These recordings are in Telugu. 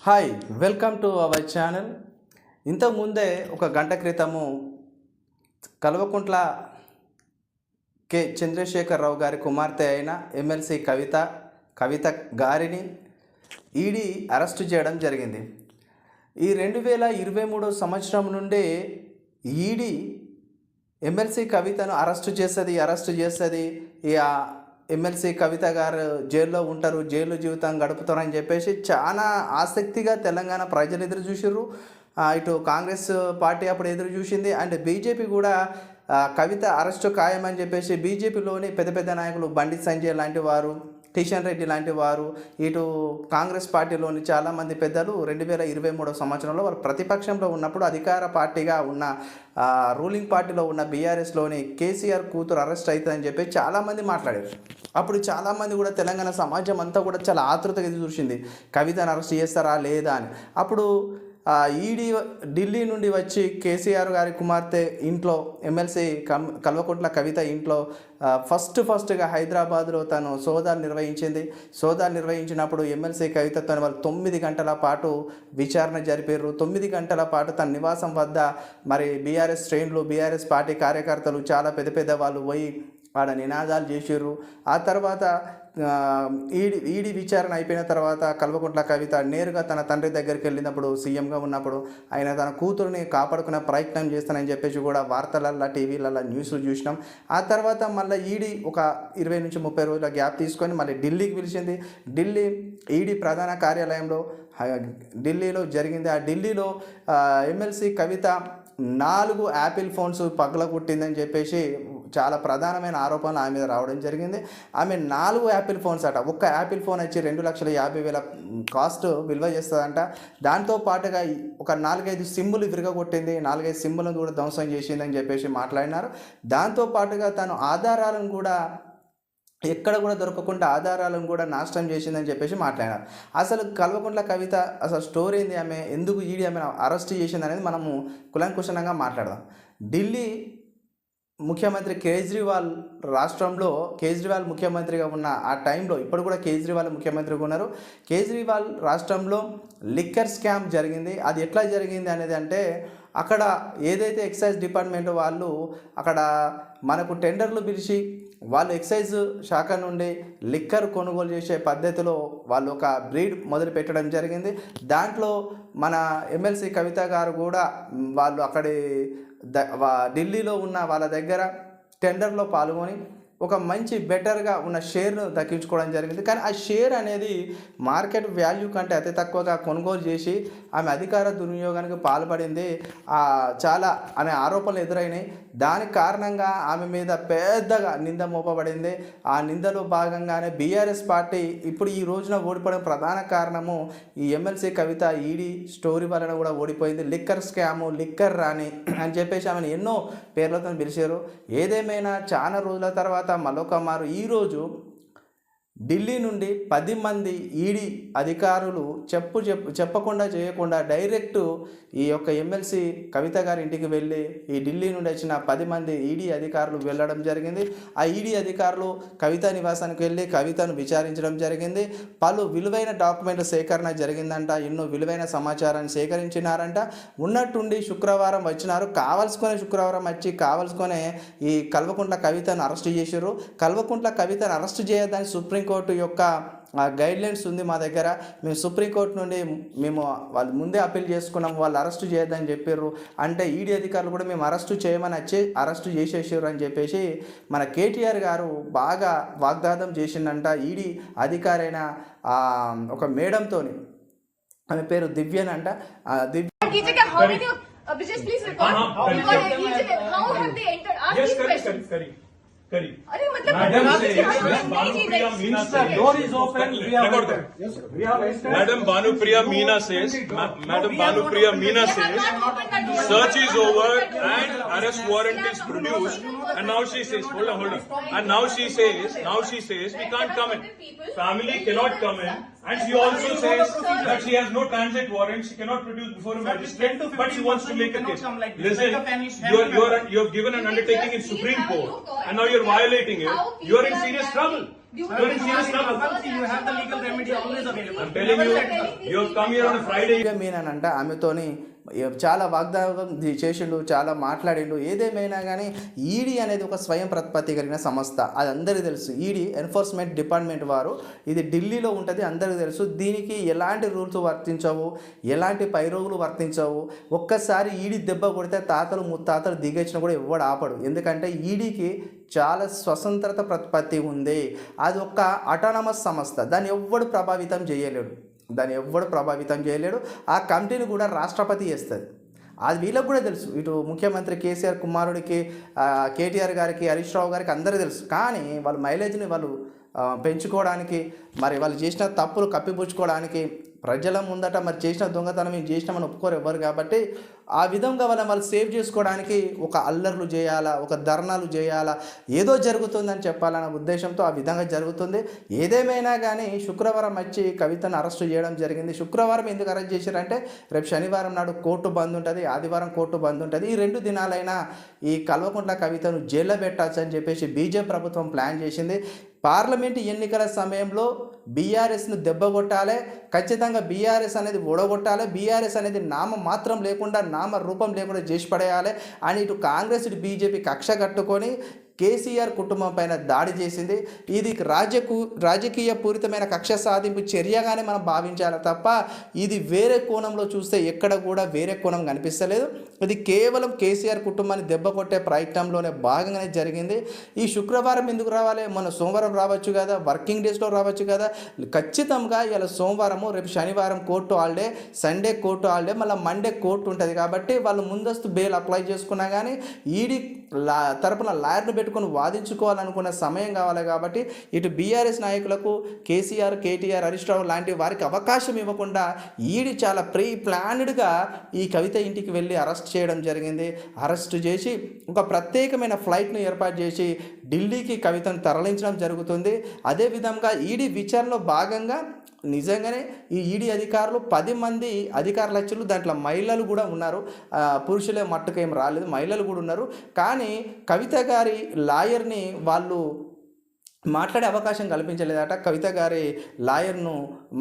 Hi, welcome to our channel. ఇంతకుముందే ఒక గంట క్రితము కల్వకుంట్ల చంద్రశేఖరరావు గారి కుమార్తె అయిన ఎమ్మెల్సీ కవిత గారిని ఈడీ అరెస్టు చేయడం జరిగింది. ఈ 2023 సంవత్సరం నుండే ఈడీ ఎమ్మెల్సీ కవితను అరెస్టు చేస్తుంది. ఇక ఎమ్మెల్సీ కవిత గారు జైల్లో ఉంటారు, జైలు జీవితం గడుపుతారని చెప్పేసి చాలా ఆసక్తిగా తెలంగాణ ప్రజలు ఎదురు చూసిర్రు. ఇటు కాంగ్రెస్ పార్టీ అప్పుడు ఎదురు చూసింది, అండ్ బీజేపీ కూడా కవిత అరెస్టు ఖాయమని చెప్పేసి బీజేపీలోని పెద్ద పెద్ద నాయకులు బండి సంజయ్ లాంటి వారు, కిషన్ రెడ్డి లాంటి వారు, ఇటు కాంగ్రెస్ పార్టీలోని చాలామంది పెద్దలు 2023 సంవత్సరంలో వారు ప్రతిపక్షంలో ఉన్నప్పుడు అధికార పార్టీగా ఉన్న రూలింగ్ పార్టీలో ఉన్న బీఆర్ఎస్లోని కేసీఆర్ కూతురు అరెస్ట్ అవుతుందని చెప్పి చాలామంది మాట్లాడారు. అప్పుడు చాలామంది కూడా తెలంగాణ సమాజం అంతా కూడా చాలా ఆతృతగా ఎదురు చూసింది, కవితను అరెస్ట్ చేస్తారా లేదా అని. అప్పుడు ఈడీ ఢిల్లీ నుండి వచ్చి కేసీఆర్ గారి కుమార్తె ఇంట్లో ఎమ్మెల్సీ కల్వకుంట్ల కవిత ఇంట్లో ఫస్ట్గా హైదరాబాద్లో తను సోదాలు నిర్వహించినప్పుడు ఎమ్మెల్సీ కవితతో వాళ్ళు 9 గంటల పాటు విచారణ జరిపారు. 9 గంటల పాటు తన నివాసం వద్ద మరి బీఆర్ఎస్ శ్రేణులు, బీఆర్ఎస్ పార్టీ కార్యకర్తలు చాలా పెద్ద వాళ్ళు పోయి ఆడ నినాదాలు చేసారు. ఆ తర్వాత ఈడీ విచారణ అయిపోయిన తర్వాత కల్వకుంట్ల కవిత నేరుగా తన తండ్రి దగ్గరికి వెళ్ళినప్పుడు, సీఎంగా ఉన్నప్పుడు ఆయన తన కూతురుని కాపాడుకునే ప్రయత్నం చేస్తానని చెప్పేసి కూడా వార్తలల్లో, టీవీలలో న్యూస్లు చూసినాం. ఆ తర్వాత మళ్ళీ ఈడీ ఒక 20 నుంచి 30 రోజుల గ్యాప్ తీసుకొని మళ్ళీ ఢిల్లీకి పిలిచింది. ఢిల్లీ ఈడీ ప్రధాన కార్యాలయంలో ఢిల్లీలో జరిగింది. ఆ ఢిల్లీలో ఎమ్మెల్సీ కవిత 4 యాపిల్ ఫోన్స్ పగలగొట్టిందని చెప్పేసి చాలా ప్రధానమైన ఆరోపణలు ఆమె మీద రావడం జరిగింది. ఆమె 4 యాపిల్ ఫోన్స్ అట, ఒక్క యాపిల్ ఫోన్ వచ్చి 2,50,000 కాస్ట్ విలువ చేస్తుందంట. దాంతో పాటుగా ఒక 4-5 సిమ్ములు విరగొట్టింది, 4-5 సిమ్ములను కూడా ధ్వంసం చేసిందని చెప్పేసి మాట్లాడినారు. దాంతో పాటుగా తను ఆధారాలను కూడా ఎక్కడ కూడా దొరకకుండా ఆధారాలను కూడా నాశనం చేసిందని చెప్పేసి మాట్లాడారు. అసలు కల్వకుంట్ల కవిత అసలు స్టోరీ ఏంది, ఆమె ఎందుకు ఈడీ ఆమె అరెస్ట్ చేసింది అనేది మనము కులంకుశలంగా మాట్లాడదాం. ఢిల్లీ ముఖ్యమంత్రి కేజ్రీవాల్ ముఖ్యమంత్రిగా ఉన్న ఆ టైంలో, ఇప్పుడు కూడా కేజ్రీవాల్ ముఖ్యమంత్రిగా ఉన్నారు. కేజ్రీవాల్ రాష్ట్రంలో లిక్కర్ స్కామ్ జరిగింది. అది ఎట్లా జరిగింది అనేది అంటే, అక్కడ ఏదైతే ఎక్సైజ్ డిపార్ట్మెంట్ వాళ్ళు అక్కడ మనకు టెండర్లు పిలిచి వాళ్ళు ఎక్సైజ్ శాఖ నుండి లిక్కర్ కొనుగోలు చేసే పద్ధతిలో వాళ్ళు ఒక బ్రీడ్ మొదలు పెట్టడం జరిగింది. దాంట్లో మన ఎమ్మెల్సీ కవిత గారు కూడా వాళ్ళు అక్కడి ఢిల్లీలో ఉన్న వాళ్ళ దగ్గర టెండర్లో పాల్గొని ఒక మంచి బెటర్గా ఉన్న షేర్ను దక్కించుకోవడం జరిగింది. కానీ ఆ షేర్ అనేది మార్కెట్ వాల్యూ కంటే అతి తక్కువగా కొనుగోలు చేసి ఆమె అధికార దుర్వినియోగానికి పాల్పడింది చాలా అనే ఆరోపణలు ఎదురైనాయి. దానికి కారణంగా ఆమె మీద పెద్దగా నింద మోపబడింది. ఆ నిందలో భాగంగానే బీఆర్ఎస్ పార్టీ ఇప్పుడు ఈ రోజున ఓడిపోవడం ప్రధాన కారణము ఈ ఎమ్మెల్సీ కవిత ఈడీ స్టోరీ వలన కూడా ఓడిపోయింది. లిక్కర్ స్కాము, లిక్కర్ రాణి అని చెప్పేసి ఆమెను ఎన్నో పేర్లతో పిలిచారు. ఏదేమైనా చాలా రోజుల తర్వాత మరొక మారు ఈరోజు ఢిల్లీ నుండి 10 మంది ఈడీ అధికారులు చెప్పకుండా చేయకుండా డైరెక్ట్ ఈ యొక్క ఎమ్మెల్సీ కవిత గారి ఇంటికి వెళ్ళి ఈ ఢిల్లీ నుండి వచ్చిన 10 మంది ఈడీ అధికారులు వెళ్ళడం జరిగింది. ఆ ఈడీ అధికారులు కవిత నివాసానికి వెళ్ళి కవితను విచారించడం జరిగింది. పలు విలువైన డాక్యుమెంట్ల సేకరణ జరిగిందంట, ఎన్నో విలువైన సమాచారాన్ని సేకరించినారంట. ఉన్నట్టుండి శుక్రవారం వచ్చినారు, శుక్రవారం వచ్చి కావాల్సుకునే ఈ కల్వకుంట్ల కవితను అరెస్ట్ చేశారు. కల్వకుంట్ల కవితను అరెస్ట్ చేయొద్దని సుప్రీంకోర్టు యొక్క గైడ్లైన్స్ ఉంది మా దగ్గర. మేము సుప్రీంకోర్టు నుండి వాళ్ళు ముందే అప్పీల్ చేసుకున్నాం, వాళ్ళు అరెస్టు చేయొద్దని చెప్పారు. అంటే ఈడీ అధికారులు కూడా మేము అరెస్టు చేయమని అరెస్టు చేసేసారు అని చెప్పేసి మన కేటీఆర్ గారు బాగా వాగ్దానం చేసిందంట. ఈడీ అధికారైన ఒక మేడంతోని, ఆమె పేరు దివ్యనంట. Madam Bhanupriya Meena says, search is over and arrest warrant is produced, and now she says, hold on, and now she says we can't come in, family cannot come in, and she also says that she has no transit warrant, she cannot produce before a magistrate, but she wants to make a case. Listen, you have given an undertaking in Supreme Court, and now you're you're violating it, you're in serious trouble. You're in serious trouble. You have the legal remedy always available. I'm telling you, you have come here on a Friday. మీనంట ఆమెతోని చాలా వాగ్దానం చేసిండు, చాలా మాట్లాడిండు. ఏదేమైనా కానీ ఈడీ అనేది ఒక స్వయం ప్రతిపత్తి కలిగిన సంస్థ, అది అందరికీ తెలుసు. ఈడీ ఎన్ఫోర్స్మెంట్ డిపార్ట్మెంట్ వారు, ఇది ఢిల్లీలో ఉంటుంది, అందరికీ తెలుసు. దీనికి ఎలాంటి రూల్స్ వర్తించవు, ఎలాంటి పైరోగులు వర్తించవు. ఒక్కసారి ఈడీ దెబ్బ కొడితే తాతలు ముత్తాతలు దిగొచ్చినా కూడా ఎవడు ఆపడు. ఎందుకంటే ఈడీకి చాలా స్వతంత్రత ప్రతిపత్తి ఉంది. అది ఒక అటానమస్ సంస్థ, దాన్ని ఎవ్వడు ప్రభావితం చేయలేడు. ఆ కమిటీని కూడా రాష్ట్రపతి చేస్తుంది. అది వీళ్ళకి కూడా తెలుసు. ఇటు ముఖ్యమంత్రి కేసీఆర్ కుమారుడికి, కేటీఆర్ గారికి, హరీష్ రావు గారికి అందరూ తెలుసు. కానీ వాళ్ళ మైలేజ్ని వాళ్ళు పెంచుకోవడానికి, మరి వాళ్ళు చేసిన తప్పులు కప్పిపుచ్చుకోవడానికి, ప్రజల ముందట మరి చేసిన దొంగతనం ఏం చేసినామని ఒప్పుకోరు ఎవ్వరు. కాబట్టి ఆ విధంగా వాళ్ళు సేవ్ చేసుకోవడానికి ఒక అల్లర్లు చేయాలా, ఒక ధర్నాలు చేయాలా, ఏదో జరుగుతుందని చెప్పాలన్న ఉద్దేశంతో ఆ విధంగా జరుగుతుంది. ఏదేమైనా కానీ శుక్రవారం వచ్చి కవితను అరెస్టు చేయడం జరిగింది. శుక్రవారం ఎందుకు అరెస్ట్ చేశారంటే రేపు శనివారం నాడు కోర్టు బంద్ ఉంటుంది, ఆదివారం కోర్టు బంద్ ఉంటుంది. ఈ 2 దినాలైనా ఈ కల్వకుంట్ల కవితను జైల్లో పెట్టాల్సని చెప్పేసి బీజేపీ ప్రభుత్వం ప్లాన్ చేసింది. పార్లమెంటు ఎన్నికల సమయంలో బీఆర్ఎస్ను దెబ్బగొట్టాలి, ఖచ్చితంగా బీఆర్ఎస్ అనేది ఓడగొట్టాలి, బీఆర్ఎస్ అనేది నామ మాత్రం లేకుండా, నామ రూపం లేకుండా చేసి పడేయాలి అని ఇటు కాంగ్రెస్, ఇటు బీజేపీ కక్ష కట్టుకొని కేసీఆర్ కుటుంబం పైన దాడి చేసింది. ఇది రాజకీయ పూరితమైన కక్ష సాధింపు చర్యగానే మనం భావించాలి తప్ప ఇది వేరే కోణంలో చూస్తే ఎక్కడ కూడా వేరే కోణం కనిపిస్తలేదు. ఇది కేవలం కేసీఆర్ కుటుంబాన్ని దెబ్బ కొట్టే ప్రయత్నంలోనే భాగంగానే జరిగింది. ఈ శుక్రవారం ఎందుకు రావాలి, మన సోమవారం రావచ్చు కదా, వర్కింగ్ డేస్లో రావచ్చు కదా. ఖచ్చితంగా ఇలా సోమవారము, రేపు శనివారం court holiday, Sunday court holiday, మళ్ళీ మండే కోర్టు ఉంటుంది. కాబట్టి వాళ్ళు ముందస్తు బెయిల్ అప్లై చేసుకున్నా కానీ ఈడీ తరపున లాయర్ను పెట్టుకొని వాదించుకోవాలనుకున్న సమయం కావాలి. కాబట్టి ఇటు బీఆర్ఎస్ నాయకులకు కేసీఆర్, కేటీఆర్, హరీష్ రావు లాంటి వారికి అవకాశం ఇవ్వకుండా ఈడీ చాలా ప్రీ ప్లాన్డ్గా ఈ కవిత ఇంటికి వెళ్ళి అరెస్ట్ చేయడం జరిగింది. అరెస్ట్ చేసి ఒక ప్రత్యేకమైన ఫ్లైట్ను ఏర్పాటు చేసి ఢిల్లీకి కవితను తరలించడం జరుగుతుంది. అదేవిధంగా ఈడీ విచారణలో భాగంగా నిజంగానే ఈ ఈడీ అధికారులు 10 మంది అధికారులు వచ్చారు. దాంట్లో మహిళలు కూడా ఉన్నారు, పురుషులే మట్టుకేం రాలేదు, మహిళలు కూడా ఉన్నారు. కానీ కవిత గారి లాయర్ని వాళ్ళు మాట్లాడే అవకాశం కల్పించలేదట. కవిత గారి లాయర్ను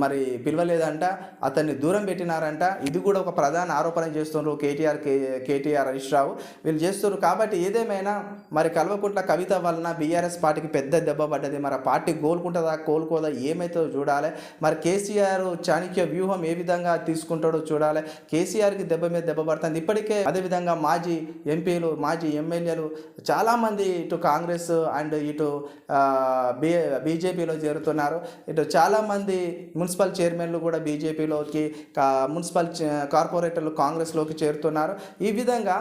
మరి పిలవలేదంట, అతన్ని దూరం పెట్టినారంట. ఇది కూడా ఒక ప్రధాన ఆరోపణ చేస్తున్నారు కేటీఆర్ హరీష్ రావు వీళ్ళు చేస్తున్నారు. కాబట్టి ఏదేమైనా మరి కల్వకుంట్ల కవిత వలన బీఆర్ఎస్ పార్టీకి పెద్ద దెబ్బ పడ్డది. మరి ఆ పార్టీ కోలుకుంటుందా కోలుకోదా ఏమైతుందో చూడాలి. మరి కేసీఆర్ చాణక్య వ్యూహం ఏ విధంగా తీసుకుంటాడో చూడాలి. కేసీఆర్కి దెబ్బ మీద దెబ్బ పడుతుంది ఇప్పటికే. అదేవిధంగా మాజీ ఎంపీలు, మాజీ ఎమ్మెల్యేలు చాలామంది ఇటు కాంగ్రెస్ అండ్ ఇటు బీజేపీలో చేరుతున్నారు. ఇటు చాలామంది మున్సిపల్ చైర్మన్లు కూడా బీజేపీలోకి, మున్సిపల్ కార్పొరేటర్లు కాంగ్రెస్లోకి చేరుతున్నారు. ఈ విధంగా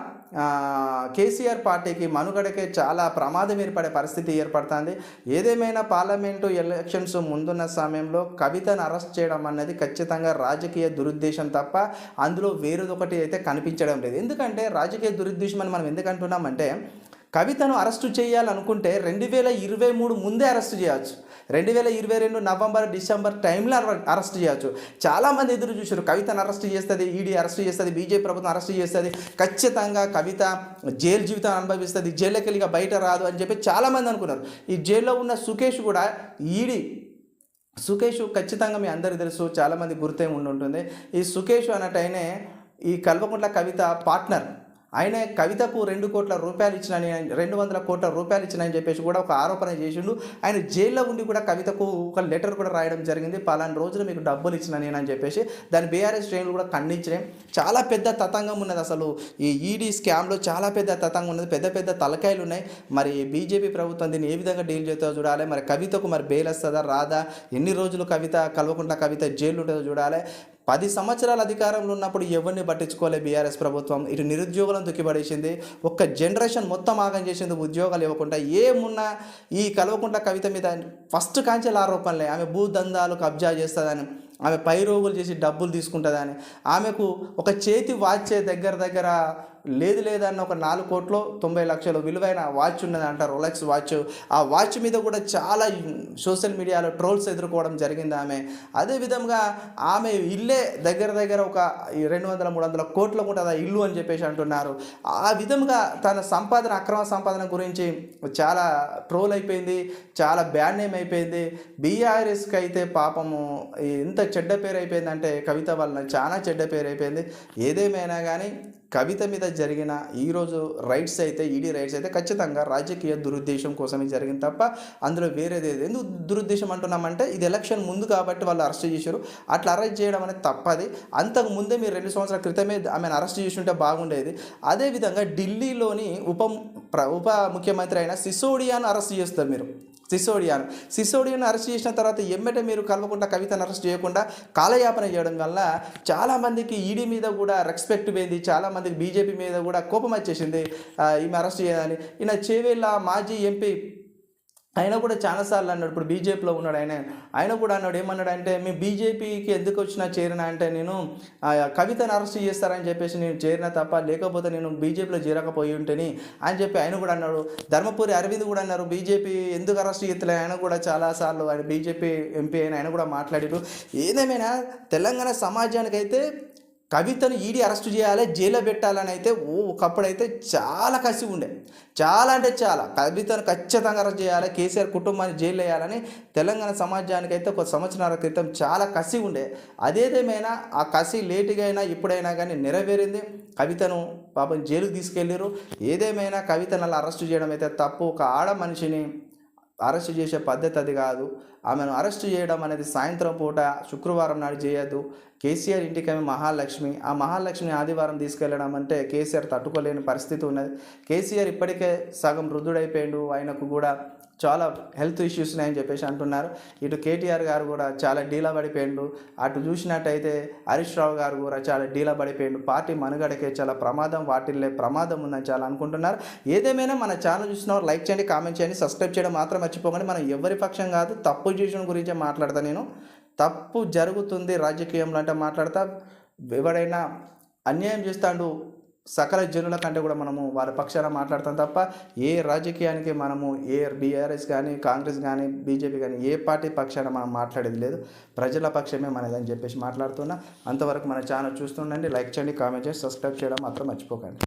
కేసీఆర్ పార్టీకి మనుగడకే చాలా ప్రమాదం ఏర్పడే పరిస్థితి ఏర్పడుతుంది. ఏదేమైనా పార్లమెంటు ఎలక్షన్స్ ముందున్న సమయంలో కవితను అరెస్ట్ చేయడం అన్నది ఖచ్చితంగా రాజకీయ దురుద్దేశం తప్ప అందులో వేరేదొకటి అయితే కనిపించడం లేదు. ఎందుకంటే రాజకీయ దురుద్దేశం అని మనం ఎందుకు అంటున్నామంటే, కవితను అరెస్టు చేయాలనుకుంటే 2023 ముందే అరెస్టు చేయవచ్చు, 2022 నవంబర్, డిసెంబర్ టైంలో అరెస్ట్ చేయవచ్చు. చాలామంది ఎదురు చూశారు, కవితను అరెస్ట్ చేస్తుంది, ఈడీ అరెస్ట్ చేస్తుంది, బీజేపీ ప్రభుత్వం అరెస్ట్ చేస్తుంది, ఖచ్చితంగా కవిత జైలు జీవితం అనుభవిస్తుంది, జైలుకి వెళ్ళి బయట రాదు అని చెప్పి చాలామంది అనుకున్నారు. ఈ జైల్లో ఉన్న సుకేష్ కూడా సుకేష్ ఖచ్చితంగా మీ అందరికీ తెలుసు, చాలామంది గుర్తే ఉంటుంది. ఈ సుకేష్ అన్నట్టయినే ఈ కల్వకుంట్ల కవిత పార్ట్నర్. ఆయన కవితకు 200 కోట్ల రూపాయలు ఇచ్చినని, 200 కోట్ల రూపాయలు ఇచ్చినని చెప్పేసి కూడా ఒక ఆరోపణ చేసిండు. ఆయన జైల్లో ఉండి కూడా కవితకు ఒక లెటర్ కూడా రాయడం జరిగింది, పలానా రోజున మీకు డబ్బులు ఇచ్చినని అని చెప్పేసి. దాని బీఆర్ఎస్ శ్రేణులు కూడా ఖండించినాయి. చాలా పెద్ద తతంగం ఉన్నది అసలు ఈ ఈడీ స్కామ్లో, చాలా పెద్ద తతంగం ఉన్నది, పెద్ద పెద్ద తలకాయలు ఉన్నాయి. మరి బీజేపీ ప్రభుత్వం దీన్ని ఏ విధంగా డీల్ చేస్తుందో చూడాలి. మరి కవితకు మరి బెయిల్ వస్తుందా రాదా, ఎన్ని రోజులు కల్వకుంట్ల కవిత జైలు ఉంటుందో చూడాలి. 10 సంవత్సరాల అధికారంలో ఉన్నప్పుడు ఎవరిని పట్టించుకోలే బీఆర్ఎస్ ప్రభుత్వం. ఇటు నిరుద్యోగులను దుక్కిపడేసింది, ఒక్క జనరేషన్ మొత్తం ఆగం చేసింది, ఉద్యోగాలు ఇవ్వకుండా. ఏమున్నా ఈ కల్వకుంట్ల కవిత మీద ఫస్ట్ కాంచెల ఆరోపణలే. ఆమె భూదందాలు కబ్జా చేస్తుందని, ఆమె పైరోగులు చేసి డబ్బులు తీసుకుంటుందని, ఆమెకు ఒక చేతి వాచే దగ్గర లేదు లేదన్న ఒక 4,90,00,000 విలువైన వాచ్ ఉన్నదంట, రోలెక్స్ వాచ్. ఆ వాచ్ మీద కూడా చాలా సోషల్ మీడియాలో ట్రోల్స్ ఎదుర్కోవడం జరిగింది ఆమె. అదేవిధంగా ఆమె ఇల్లే దగ్గర ఒక 200-300 కోట్లకు ఉంటుంది ఆ ఇల్లు అని చెప్పేసి అంటున్నారు. ఆ విధంగా తన సంపాదన, అక్రమ సంపాదన గురించి చాలా ట్రోల్ అయిపోయింది, చాలా బ్యాడ్ నేమ్ అయిపోయింది. బీఆర్ఎస్కి అయితే పాపము ఎంత చెడ్డ పేరు అయిపోయిందంటే కవిత వలన చాలా చెడ్డ పేరు అయిపోయింది. ఏదేమైనా కానీ కవిత మీద జరిగిన ఈరోజు రైట్స్ అయితే, ఈడీ రైట్స్ అయితే ఖచ్చితంగా రాజకీయ దురుద్దేశం కోసమే జరిగింది తప్ప అందులో వేరేది ఎందుకు దురుద్దేశం అంటున్నామంటే, ఇది ఎలక్షన్ ముందు కాబట్టి వాళ్ళు అరెస్ట్ చేశారు. అట్లా అరెస్ట్ చేయడం అనేది తప్పది. అంతకు ముందే మీరు 2 సంవత్సరాల క్రితమే ఆమెను అరెస్ట్ చేసి ఉంటే బాగుండేది. అదేవిధంగా ఢిల్లీలోని ఉప ముఖ్యమంత్రి అయిన సిసోడియాను అరెస్ట్ చేస్తారు మీరు. సిసోడియాను అరెస్ట్ చేసిన తర్వాత ఎమ్మటే మీరు కలవకుండా కవితను అరెస్ట్ చేయకుండా కాలయాపన చేయడం వల్ల చాలామందికి ఈడీ మీద కూడా రెస్పెక్ట్ పోయింది, చాలామందికి బీజేపీ మీద కూడా కోపం వచ్చేసింది ఈమె అరెస్ట్ చేయాలని. ఈయన చేవేళ్ళ మాజీ ఎంపీ ఆయన కూడా చాలాసార్లు అన్నాడు, ఇప్పుడు బీజేపీలో ఉన్నాడు ఆయన కూడా అన్నాడు, ఏమన్నాడంటే మీ బీజేపీకి ఎందుకు వచ్చినా చేరినా అంటే నేను కవితను అరెస్ట్ చేస్తారని చెప్పేసి నేను చేరినా తప్ప, లేకపోతే నేను బీజేపీలో చేరకపోయి ఉంటేని అని చెప్పి ఆయన కూడా అన్నాడు. ధర్మపురి అరవింద్ కూడా అన్నారు, బీజేపీ ఎందుకు అరెస్ట్ చేస్తలే, ఆయన కూడా చాలాసార్లు ఆయన బీజేపీ ఎంపీ ఆయన కూడా మాట్లాడారు. ఏదేమైనా తెలంగాణ సమాజానికైతే కవితను ఈడీ అరెస్ట్ చేయాలి, జైల్లో పెట్టాలని అయితే ఒకప్పుడైతే చాలా కసి ఉండే, చాలా అంటే చాలా. కవితను ఖచ్చితంగా అరెస్ట్ చేయాలి, కేసీఆర్ కుటుంబాన్ని జైలు వేయాలని తెలంగాణ సమాజానికి అయితే ఒక సంవత్సరాల క్రితం చాలా కసి ఉండే. అదేదేమైనా ఆ కసి లేటుగా అయినా ఇప్పుడైనా కానీ నెరవేరింది. కవితను పాపం జైలుకు తీసుకెళ్ళారు. ఏదేమైనా కవితను అలా అరెస్ట్ చేయడం అయితే తప్పు. ఒక ఆడ మనిషిని అరెస్ట్ చేసే పద్ధతి అది కాదు. ఆమెను అరెస్ట్ చేయడం అనేది సాయంత్రం పూట శుక్రవారం నాడు చేయొద్దు. కేసీఆర్ ఇంటికి ఆమె మహాలక్ష్మి, ఆ మహాలక్ష్మిని ఆదివారం తీసుకెళ్ళడం అంటే కేసీఆర్ తట్టుకోలేని పరిస్థితి ఉన్నది. కేసీఆర్ ఇప్పటికే సగం వృద్ధుడైపోయాడు, ఆయనకు కూడా చాలా హెల్త్ ఇష్యూస్ ఉన్నాయని చెప్పేసి అంటున్నారు. ఇటు కేటీఆర్ గారు కూడా చాలా డీలా పడిపోయాడు, అటు చూసినట్టయితే హరీష్ రావు గారు కూడా చాలా డీలా పడిపోయాడు. పార్టీ మనుగడకే చాలా ప్రమాదం ఉందని చాలా అనుకుంటున్నారు. ఏదేమైనా మన ఛానల్ చూసినవారు లైక్ చేయండి, కామెంట్ చేయండి, సబ్స్క్రైబ్ చేయడం మాత్రం మర్చిపోకండి. మనం ఎవరి పక్షం కాదు, తప్పు చేసిన గురించే మాట్లాడతా. నేను తప్పు జరుగుతుంది రాజకీయంలో అంటే మాట్లాడతా. ఎవడైనా అన్యాయం చేస్తాడు సకల జనుల కంటే కూడా మనము వారి పక్షాన మాట్లాడతాం తప్ప ఏ రాజకీయానికి మనము ఏ బీఆర్ఎస్ కానీ కాంగ్రెస్ కానీ బీజేపీ కానీ ఏ పార్టీ పక్షాన మనం మాట్లాడేది లేదు. ప్రజల పక్షమే మనదని చెప్పేసి మాట్లాడుతున్నా. అంతవరకు మన ఛానల్ చూస్తుండండి, లైక్ చేయండి, కామెంట్ చేయండి, సబ్స్క్రైబ్ చేయడం మాత్రం మర్చిపోకండి.